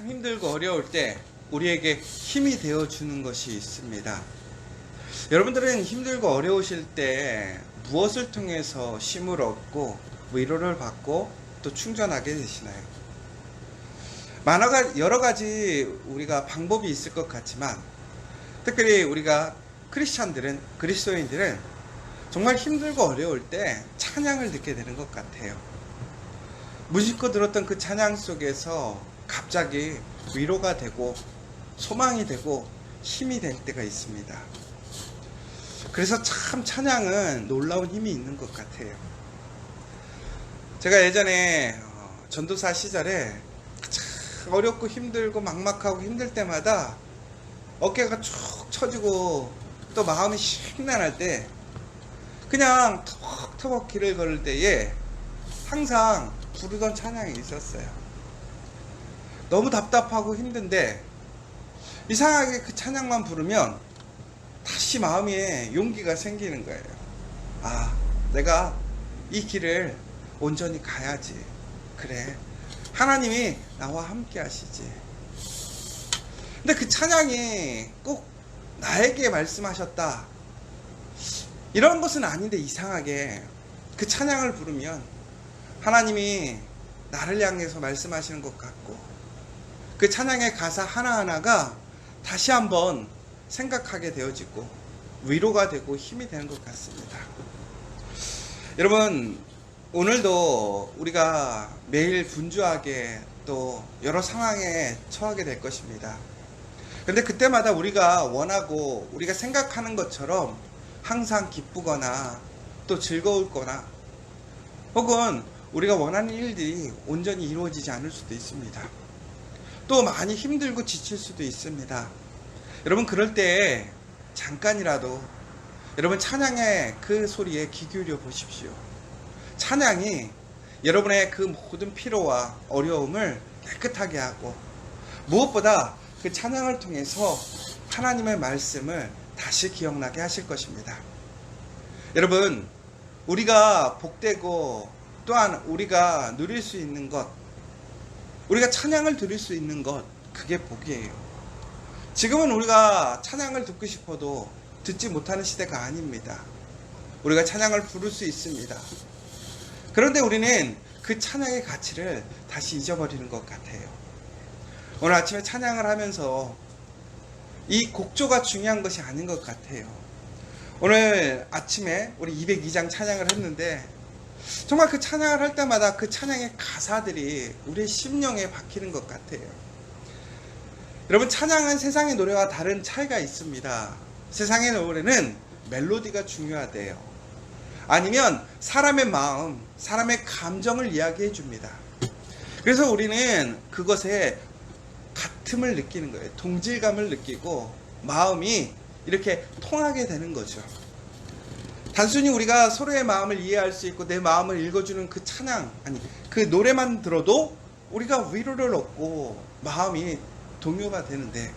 참 힘들고 어려울 때 우리에게 힘이 되어주는 것이 있습니다. 여러분들은 힘들고 어려우실 때 무엇을 통해서 힘을 얻고 위로를 받고 또 충전하게 되시나요? 여러 가지 우리가 방법이 있을 것 같지만 특별히 우리가 크리스찬들은, 그리스도인들은 정말 힘들고 어려울 때 찬양을 듣게 되는 것 같아요. 무심코 들었던 그 찬양 속에서 갑자기 위로가 되고 소망이 되고 힘이 될 때가 있습니다. 그래서 참 찬양은 놀라운 힘이 있는 것 같아요. 제가 예전에 전도사 시절에 참 어렵고 힘들고 막막하고 힘들 때마다 어깨가 쭉 처지고 또 마음이 심란할 때 그냥 터벅터벅 길을 걸을 때에 항상 부르던 찬양이 있었어요. 너무 답답하고 힘든데 이상하게 그 찬양만 부르면 다시 마음에 용기가 생기는 거예요. 아, 내가 이 길을 온전히 가야지. 그래, 하나님이 나와 함께 하시지. 근데 그 찬양이 꼭 나에게 말씀하셨다 이런 것은 아닌데 이상하게 그 찬양을 부르면 하나님이 나를 향해서 말씀하시는 것 같고 그 찬양의 가사 하나하나가 다시 한번 생각하게 되어지고 위로가 되고 힘이 되는 것 같습니다. 여러분, 오늘도 우리가 매일 분주하게 또 여러 상황에 처하게 될 것입니다. 그런데 그때마다 우리가 원하고 우리가 생각하는 것처럼 항상 기쁘거나 또 즐거울 거나 혹은 우리가 원하는 일들이 온전히 이루어지지 않을 수도 있습니다. 또 많이 힘들고 지칠 수도 있습니다. 여러분, 그럴 때 잠깐이라도 여러분 찬양의 그 소리에 귀 기울여 보십시오. 찬양이 여러분의 그 모든 피로와 어려움을 깨끗하게 하고 무엇보다 그 찬양을 통해서 하나님의 말씀을 다시 기억나게 하실 것입니다. 여러분, 우리가 복되고 또한 우리가 누릴 수 있는 것, 우리가 찬양을 들을 수 있는 것, 그게 복이에요. 지금은 우리가 찬양을 듣고 싶어도 듣지 못하는 시대가 아닙니다. 우리가 찬양을 부를 수 있습니다. 그런데 우리는 그 찬양의 가치를 다시 잊어버리는 것 같아요. 오늘 아침에 찬양을 하면서 이 곡조가 중요한 것이 아닌 것 같아요. 오늘 아침에 우리 202장 찬양을 했는데 정말 그 찬양을 할 때마다 그 찬양의 가사들이 우리의 심령에 박히는 것 같아요. 여러분, 찬양은 세상의 노래와 다른 차이가 있습니다. 세상의 노래는 멜로디가 중요하대요. 아니면 사람의 마음, 사람의 감정을 이야기해 줍니다. 그래서 우리는 그것에 같음을 느끼는 거예요. 동질감을 느끼고 마음이 이렇게 통하게 되는 거죠. 단순히 우리가 서로의 마음을 이해할 수 있고 내 마음을 읽어주는 그 찬양, 그 노래만 들어도 우리가 위로를 얻고 마음이 동요가 되는데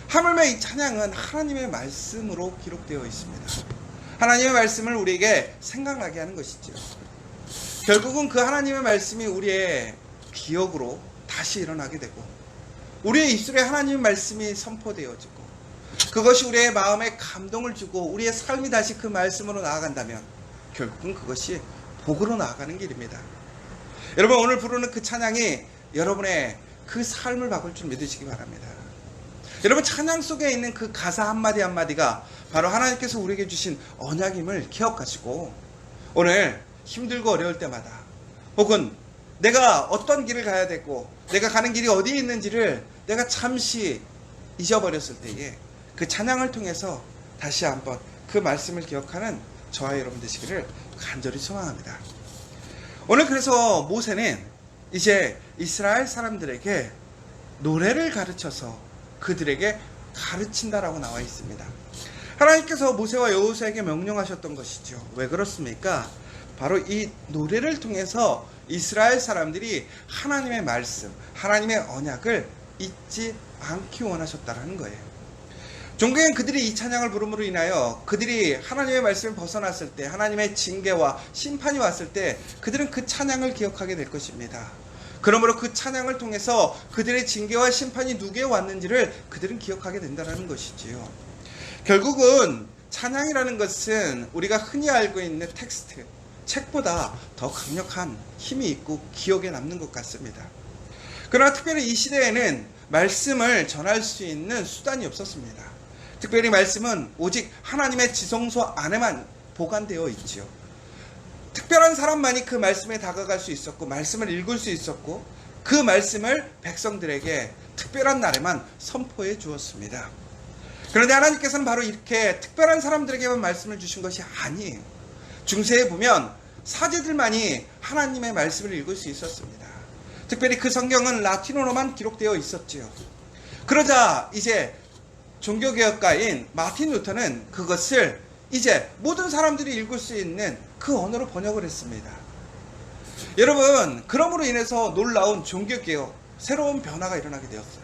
하물며 이 찬양은 하나님의 말씀으로 기록되어 있습니다. 하나님의 말씀을 우리에게 생각나게 하는 것이죠. 결국은 그 하나님의 말씀이 우리의 기억으로 다시 일어나게 되고 우리의 입술에 하나님의 말씀이 선포되어지고 그것이 우리의 마음에 감동을 주고 우리의 삶이 다시 그 말씀으로 나아간다면 결국은 그것이 복으로 나아가는 길입니다. 여러분, 오늘 부르는 그 찬양이 여러분의 그 삶을 바꿀 줄 믿으시기 바랍니다. 여러분, 찬양 속에 있는 그 가사 한마디 한마디가 바로 하나님께서 우리에게 주신 언약임을 기억하시고 오늘 힘들고 어려울 때마다 혹은 내가 어떤 길을 가야 되고 내가 가는 길이 어디에 있는지를 내가 잠시 잊어버렸을 때에 그 찬양을 통해서 다시 한번 그 말씀을 기억하는 저와 여러분 되시기를 간절히 소망합니다. 오늘 그래서 모세는 이제 이스라엘 사람들에게 노래를 가르쳐서 그들에게 가르친다라고 나와 있습니다. 하나님께서 모세와 여호수아에게 명령하셨던 것이죠. 왜 그렇습니까? 바로 이 노래를 통해서 이스라엘 사람들이 하나님의 말씀, 하나님의 언약을 잊지 않기 원하셨다라는 거예요. 종교엔 그들이 이 찬양을 부름으로 인하여 그들이 하나님의 말씀을 벗어났을 때, 하나님의 징계와 심판이 왔을 때 그들은 그 찬양을 기억하게 될 것입니다. 그러므로 그 찬양을 통해서 그들의 징계와 심판이 누구에 왔는지를 그들은 기억하게 된다는 것이지요. 결국은 찬양이라는 것은 우리가 흔히 알고 있는 텍스트, 책보다 더 강력한 힘이 있고 기억에 남는 것 같습니다. 그러나 특별히 이 시대에는 말씀을 전할 수 있는 수단이 없었습니다. 특별히 말씀은 오직 하나님의 지성소 안에만 보관되어 있지요. 특별한 사람만이 그 말씀에 다가갈 수 있었고 말씀을 읽을 수 있었고 그 말씀을 백성들에게 특별한 날에만 선포해 주었습니다. 그런데 하나님께서는 바로 이렇게 특별한 사람들에게만 말씀을 주신 것이 아니에요. 중세에 보면 사제들만이 하나님의 말씀을 읽을 수 있었습니다. 특별히 그 성경은 라틴어로만 기록되어 있었지요. 그러자 이제 종교개혁가인 마틴 루터는 그것을 이제 모든 사람들이 읽을 수 있는 그 언어로 번역을 했습니다. 여러분, 그러므로 인해서 놀라운 종교개혁, 새로운 변화가 일어나게 되었어요.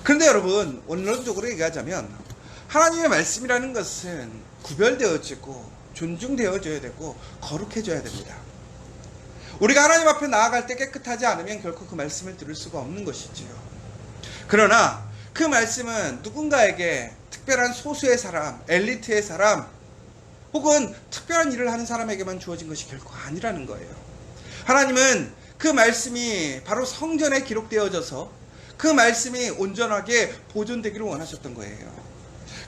그런데 여러분, 원론적으로 얘기하자면 하나님의 말씀이라는 것은 구별되어지고 존중되어져야 되고 거룩해져야 됩니다. 우리가 하나님 앞에 나아갈 때 깨끗하지 않으면 결코 그 말씀을 들을 수가 없는 것이지요. 그러나 그 말씀은 누군가에게 특별한 소수의 사람, 엘리트의 사람 혹은 특별한 일을 하는 사람에게만 주어진 것이 결코 아니라는 거예요. 하나님은 그 말씀이 바로 성전에 기록되어져서 그 말씀이 온전하게 보존되기를 원하셨던 거예요.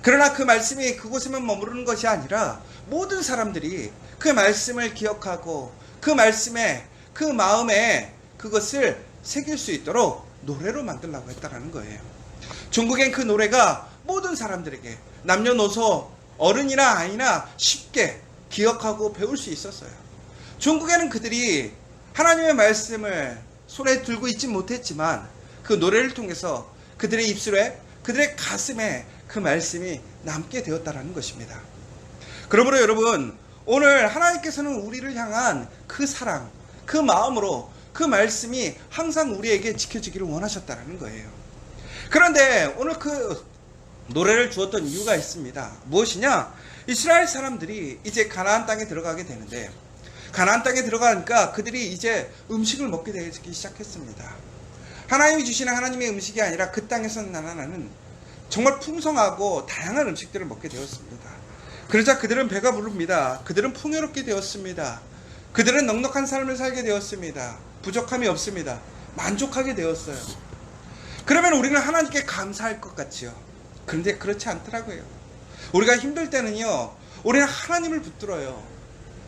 그러나 그 말씀이 그곳에만 머무르는 것이 아니라 모든 사람들이 그 말씀을 기억하고 그 말씀에 그 마음에 그것을 새길 수 있도록 노래로 만들려고 했다는 거예요. 중국엔 그 노래가 모든 사람들에게 남녀노소 어른이나 아이나 쉽게 기억하고 배울 수 있었어요. 중국에는 그들이 하나님의 말씀을 손에 들고 있지 못했지만 그 노래를 통해서 그들의 입술에 그들의 가슴에 그 말씀이 남게 되었다는 것입니다. 그러므로 여러분, 오늘 하나님께서는 우리를 향한 그 사랑, 그 마음으로 그 말씀이 항상 우리에게 지켜지기를 원하셨다는 거예요. 그런데 오늘 그 노래를 주었던 이유가 있습니다. 무엇이냐? 이스라엘 사람들이 이제 가나안 땅에 들어가게 되는데 가나안 땅에 들어가니까 그들이 이제 음식을 먹게 되기 시작했습니다. 하나님이 주시는 하나님의 음식이 아니라 그 땅에서 나타나는 정말 풍성하고 다양한 음식들을 먹게 되었습니다. 그러자 그들은 배가 부릅니다. 그들은 풍요롭게 되었습니다. 그들은 넉넉한 삶을 살게 되었습니다. 부족함이 없습니다. 만족하게 되었어요. 그러면 우리는 하나님께 감사할 것 같지요. 그런데 그렇지 않더라고요. 우리가 힘들 때는요, 우리는 하나님을 붙들어요.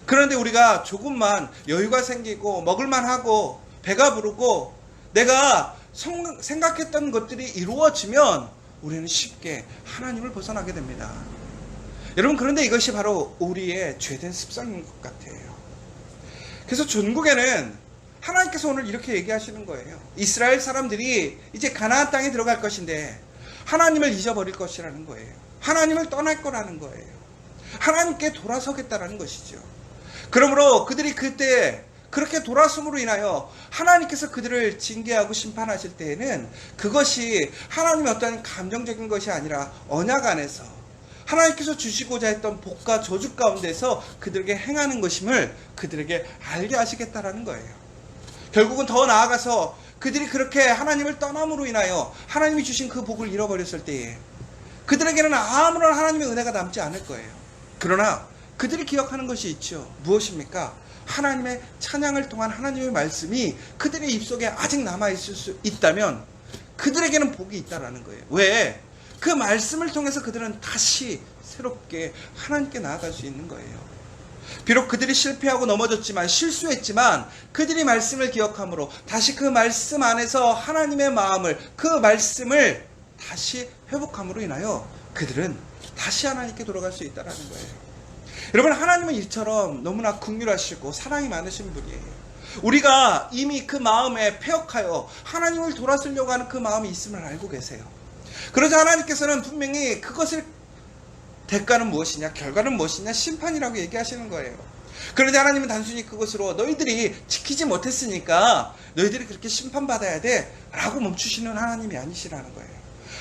그런데 우리가 조금만 여유가 생기고 먹을만 하고 배가 부르고 내가 생각했던 것들이 이루어지면 우리는 쉽게 하나님을 벗어나게 됩니다. 여러분, 그런데 이것이 바로 우리의 죄된 습성인 것 같아요. 그래서 전국에는 하나님께서 오늘 이렇게 얘기하시는 거예요. 이스라엘 사람들이 이제 가나안 땅에 들어갈 것인데 하나님을 잊어버릴 것이라는 거예요. 하나님을 떠날 거라는 거예요. 하나님께 돌아서겠다라는 것이죠. 그러므로 그들이 그때 그렇게 돌아섬으로 인하여 하나님께서 그들을 징계하고 심판하실 때에는 그것이 하나님의 어떤 감정적인 것이 아니라 언약 안에서 하나님께서 주시고자 했던 복과 저주 가운데서 그들에게 행하는 것임을 그들에게 알게 하시겠다라는 거예요. 결국은 더 나아가서 그들이 그렇게 하나님을 떠남으로 인하여 하나님이 주신 그 복을 잃어버렸을 때에 그들에게는 아무런 하나님의 은혜가 남지 않을 거예요. 그러나 그들이 기억하는 것이 있죠. 무엇입니까? 하나님의 찬양을 통한 하나님의 말씀이 그들의 입속에 아직 남아있을 수 있다면 그들에게는 복이 있다라는 거예요. 왜? 그 말씀을 통해서 그들은 다시 새롭게 하나님께 나아갈 수 있는 거예요. 비록 그들이 실패하고 넘어졌지만 실수했지만 그들이 말씀을 기억함으로 다시 그 말씀 안에서 하나님의 마음을 그 말씀을 다시 회복함으로 인하여 그들은 다시 하나님께 돌아갈 수 있다는 거예요. 여러분, 하나님은 이처럼 너무나 긍휼하시고 사랑이 많으신 분이에요. 우리가 이미 그 마음에 폐역하여 하나님을 돌아서려고 하는 그 마음이 있음을 알고 계세요. 그러자 하나님께서는 분명히 그것을 대가는 무엇이냐, 결과는 무엇이냐, 심판이라고 얘기하시는 거예요. 그런데 하나님은 단순히 그것으로 너희들이 지키지 못했으니까 너희들이 그렇게 심판받아야 돼 라고 멈추시는 하나님이 아니시라는 거예요.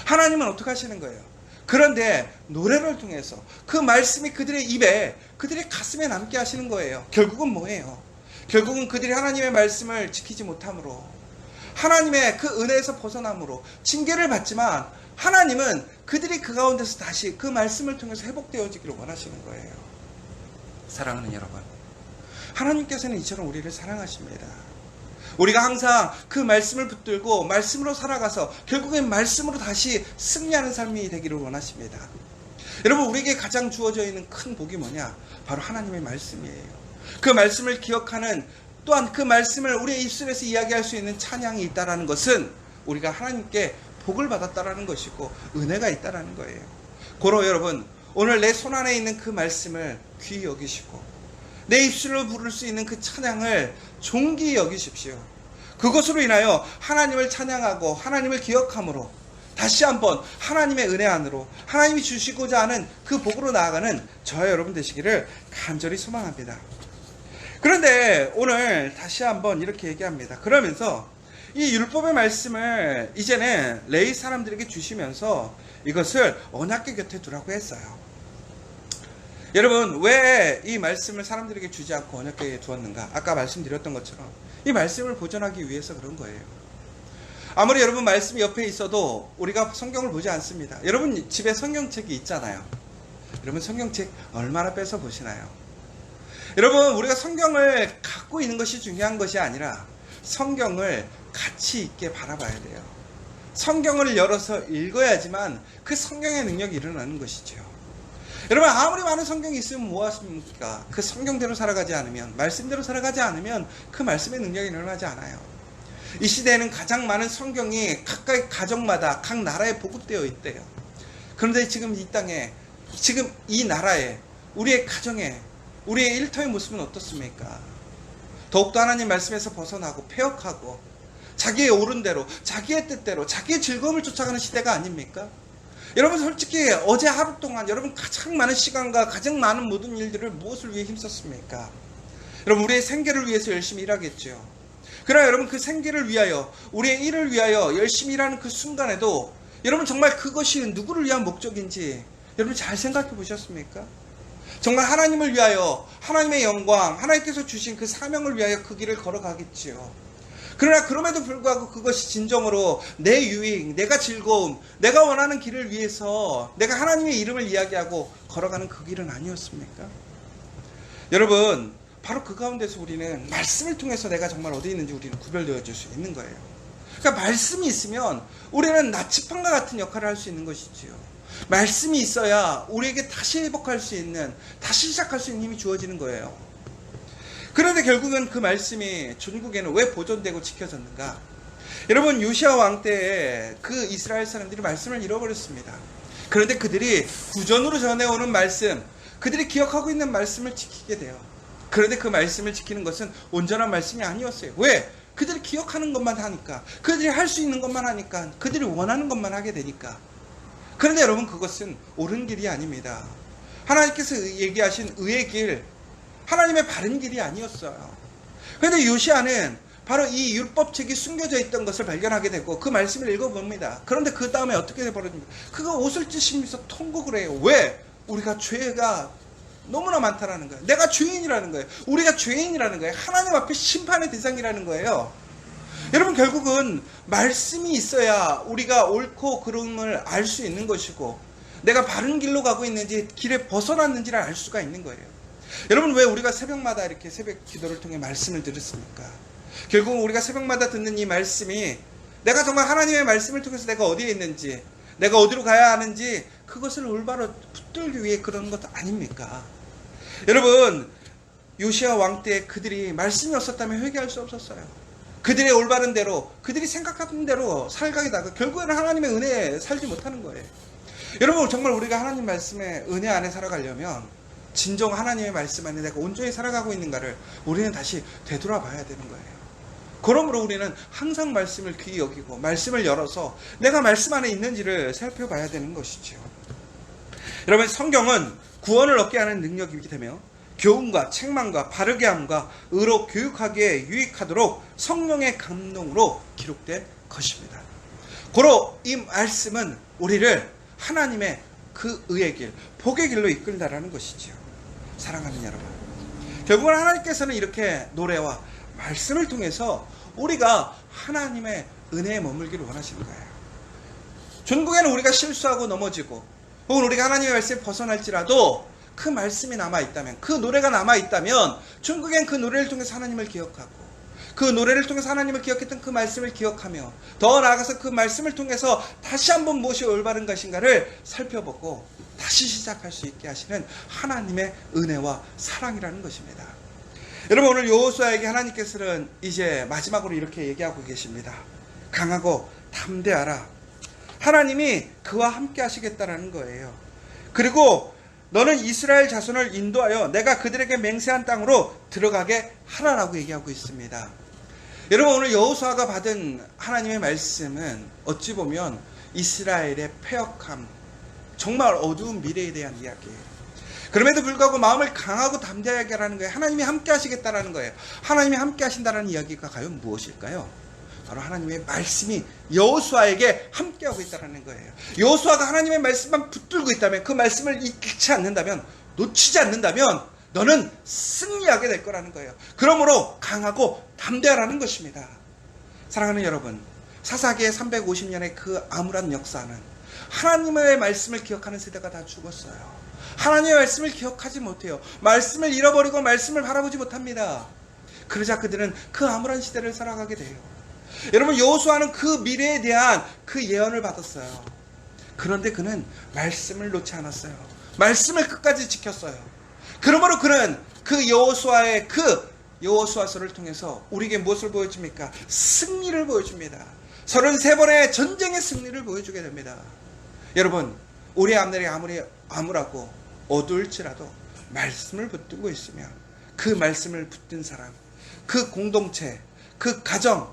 하나님은 어떻게 하시는 거예요? 그런데 노래를 통해서 그 말씀이 그들의 입에, 그들의 가슴에 남게 하시는 거예요. 결국은 뭐예요? 결국은 그들이 하나님의 말씀을 지키지 못함으로, 하나님의 그 은혜에서 벗어남으로 징계를 받지만, 하나님은 그들이 그 가운데서 다시 그 말씀을 통해서 회복되어지기를 원하시는 거예요. 사랑하는 여러분, 하나님께서는 이처럼 우리를 사랑하십니다. 우리가 항상 그 말씀을 붙들고 말씀으로 살아가서 결국엔 말씀으로 다시 승리하는 삶이 되기를 원하십니다. 여러분, 우리에게 가장 주어져 있는 큰 복이 뭐냐? 바로 하나님의 말씀이에요. 그 말씀을 기억하는, 또한 그 말씀을 우리의 입술에서 이야기할 수 있는 찬양이 있다는 것은 우리가 하나님께 복을 받았다라는 것이고 은혜가 있다라는 거예요. 고로 여러분, 오늘 내 손 안에 있는 그 말씀을 귀히 여기시고 내 입술로 부를 수 있는 그 찬양을 존귀히 여기십시오. 그것으로 인하여 하나님을 찬양하고 하나님을 기억함으로 다시 한번 하나님의 은혜 안으로 하나님이 주시고자 하는 그 복으로 나아가는 저와 여러분 되시기를 간절히 소망합니다. 그런데 오늘 다시 한번 이렇게 얘기합니다. 그러면서 이 율법의 말씀을 이제는 레위 사람들에게 주시면서 이것을 언약궤 곁에 두라고 했어요. 여러분, 왜 이 말씀을 사람들에게 주지 않고 언약궤에 두었는가? 아까 말씀드렸던 것처럼 이 말씀을 보존하기 위해서 그런 거예요. 아무리 여러분 말씀이 옆에 있어도 우리가 성경을 보지 않습니다. 여러분 집에 성경책이 있잖아요. 여러분 성경책 얼마나 뺏어 보시나요? 여러분, 우리가 성경을 갖고 있는 것이 중요한 것이 아니라 성경을 가치 있게 바라봐야 돼요. 성경을 열어서 읽어야지만 그 성경의 능력이 일어나는 것이죠. 여러분, 아무리 많은 성경이 있으면 뭐하십니까? 그 성경대로 살아가지 않으면, 말씀대로 살아가지 않으면 그 말씀의 능력이 일어나지 않아요. 이 시대에는 가장 많은 성경이 각각의 가정마다 각 나라에 보급되어 있대요. 그런데 지금 이 땅에, 지금 이 나라에, 우리의 가정에, 우리의 일터의 모습은 어떻습니까? 더욱더 하나님 말씀에서 벗어나고 폐역하고 자기의 옳은 대로, 자기의 뜻대로, 자기의 즐거움을 쫓아가는 시대가 아닙니까? 여러분, 솔직히 어제 하루 동안 여러분 가장 많은 시간과 가장 많은 모든 일들을 무엇을 위해 힘썼습니까? 여러분, 우리의 생계를 위해서 열심히 일하겠죠. 그러나 여러분, 그 생계를 위하여, 우리의 일을 위하여 열심히 일하는 그 순간에도 여러분 정말 그것이 누구를 위한 목적인지 여러분 잘 생각해 보셨습니까? 정말 하나님을 위하여, 하나님의 영광, 하나님께서 주신 그 사명을 위하여 그 길을 걸어가겠지요. 그러나 그럼에도 불구하고 그것이 진정으로 내 유익, 내가 즐거움, 내가 원하는 길을 위해서 내가 하나님의 이름을 이야기하고 걸어가는 그 길은 아니었습니까? 여러분, 바로 그 가운데서 우리는 말씀을 통해서 내가 정말 어디 있는지 우리는 구별되어질 수 있는 거예요. 그러니까 말씀이 있으면 우리는 나치판과 같은 역할을 할 수 있는 것이지요. 말씀이 있어야 우리에게 다시 회복할 수 있는, 다시 시작할 수 있는 힘이 주어지는 거예요. 그런데 결국은 그 말씀이 전국에는 왜 보존되고 지켜졌는가? 여러분, 요시야 왕 때에 그 이스라엘 사람들이 말씀을 잃어버렸습니다. 그런데 그들이 구전으로 전해오는 말씀, 그들이 기억하고 있는 말씀을 지키게 돼요. 그런데 그 말씀을 지키는 것은 온전한 말씀이 아니었어요. 왜? 그들이 기억하는 것만 하니까, 그들이 할 수 있는 것만 하니까, 그들이 원하는 것만 하게 되니까. 그런데 여러분, 그것은 옳은 길이 아닙니다. 하나님께서 얘기하신 의의 길, 하나님의 바른 길이 아니었어요. 그런데 요시야는 바로 이 율법책이 숨겨져 있던 것을 발견하게 되고 그 말씀을 읽어봅니다. 그런데 그 다음에 어떻게 벌어집니까? 그가 옷을 찢으면서 통곡을 해요. 왜? 우리가 죄가 너무나 많다라는 거예요. 내가 죄인이라는 거예요. 우리가 죄인이라는 거예요. 하나님 앞에 심판의 대상이라는 거예요. 여러분, 결국은 말씀이 있어야 우리가 옳고 그름을 알 수 있는 것이고, 내가 바른 길로 가고 있는지, 길에 벗어났는지를 알 수가 있는 거예요. 여러분, 왜 우리가 새벽마다 이렇게 새벽 기도를 통해 말씀을 들었습니까? 결국은 우리가 새벽마다 듣는 이 말씀이 내가 정말 하나님의 말씀을 통해서 내가 어디에 있는지, 내가 어디로 가야 하는지 그것을 올바로 붙들기 위해 그런 것 아닙니까? 여러분, 요시야 왕 때 그들이 말씀이 없었다면 회개할 수 없었어요. 그들의 올바른 대로, 그들이 생각하는 대로 살가게다가 결국에는 하나님의 은혜에 살지 못하는 거예요. 여러분, 정말 우리가 하나님 말씀의 은혜 안에 살아가려면 진정 하나님의 말씀 안에 내가 온전히 살아가고 있는가를 우리는 다시 되돌아봐야 되는 거예요. 그러므로 우리는 항상 말씀을 귀히 여기고 말씀을 열어서 내가 말씀 안에 있는지를 살펴봐야 되는 것이죠. 여러분, 성경은 구원을 얻게 하는 능력이기 때문에 교훈과 책망과 바르게 함과 의로 교육하기에 유익하도록 성령의 감동으로 기록된 것입니다. 고로 이 말씀은 우리를 하나님의 그 의의 길, 복의 길로 이끈다라는 것이지요. 사랑하는 여러분, 결국은 하나님께서는 이렇게 노래와 말씀을 통해서 우리가 하나님의 은혜에 머물기를 원하시는 거예요. 중국에는 우리가 실수하고 넘어지고 혹은 우리가 하나님의 말씀에 벗어날지라도 그 말씀이 남아있다면, 그 노래가 남아있다면 중국엔 그 노래를 통해서 하나님을 기억하고 그 노래를 통해서 하나님을 기억했던 그 말씀을 기억하며 더 나아가서 그 말씀을 통해서 다시 한번 무엇이 올바른 것인가를 살펴보고 다시 시작할 수 있게 하시는 하나님의 은혜와 사랑이라는 것입니다. 여러분, 오늘 여호수아에게 하나님께서는 이제 마지막으로 이렇게 얘기하고 계십니다. 강하고 담대하라. 하나님이 그와 함께 하시겠다라는 거예요. 그리고 너는 이스라엘 자손을 인도하여 내가 그들에게 맹세한 땅으로 들어가게 하라라고 얘기하고 있습니다. 여러분, 오늘 여호수아가 받은 하나님의 말씀은 어찌 보면 이스라엘의 패역함, 정말 어두운 미래에 대한 이야기예요. 그럼에도 불구하고 마음을 강하고 담대하게 하라는 거예요. 하나님이 함께 하시겠다라는 거예요. 하나님이 함께 하신다는 이야기가 과연 무엇일까요? 바로 하나님의 말씀이 여호수아에게 함께하고 있다는 거예요. 여호수아가 하나님의 말씀만 붙들고 있다면, 그 말씀을 잊지 않는다면, 놓치지 않는다면 너는 승리하게 될 거라는 거예요. 그러므로 강하고 담대하라는 것입니다. 사랑하는 여러분, 사사기의 350년의 그 암울한 역사는 하나님의 말씀을 기억하는 세대가 다 죽었어요. 하나님의 말씀을 기억하지 못해요. 말씀을 잃어버리고 말씀을 바라보지 못합니다. 그러자 그들은 그 암울한 시대를 살아가게 돼요. 여러분, 여호수아는 그 미래에 대한 그 예언을 받았어요. 그런데 그는 말씀을 놓지 않았어요. 말씀을 끝까지 지켰어요. 그러므로 그는 그 여호수아의 그 여호수아서를 통해서 우리에게 무엇을 보여줍니까? 승리를 보여줍니다. 33번의 전쟁의 승리를 보여주게 됩니다. 여러분, 우리의 앞날이 아무리 암울하고 어두울지라도 말씀을 붙들고 있으면 그 말씀을 붙든 사람, 그 공동체, 그 가정,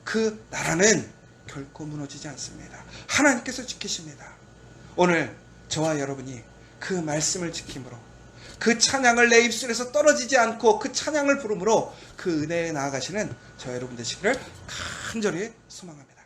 그 나라는 결코 무너지지 않습니다. 하나님께서 지키십니다. 오늘 저와 여러분이 그 말씀을 지킴으로, 그 찬양을 내 입술에서 떨어지지 않고 그 찬양을 부름으로 그 은혜에 나아가시는 저 여러분 되시기를 간절히 소망합니다.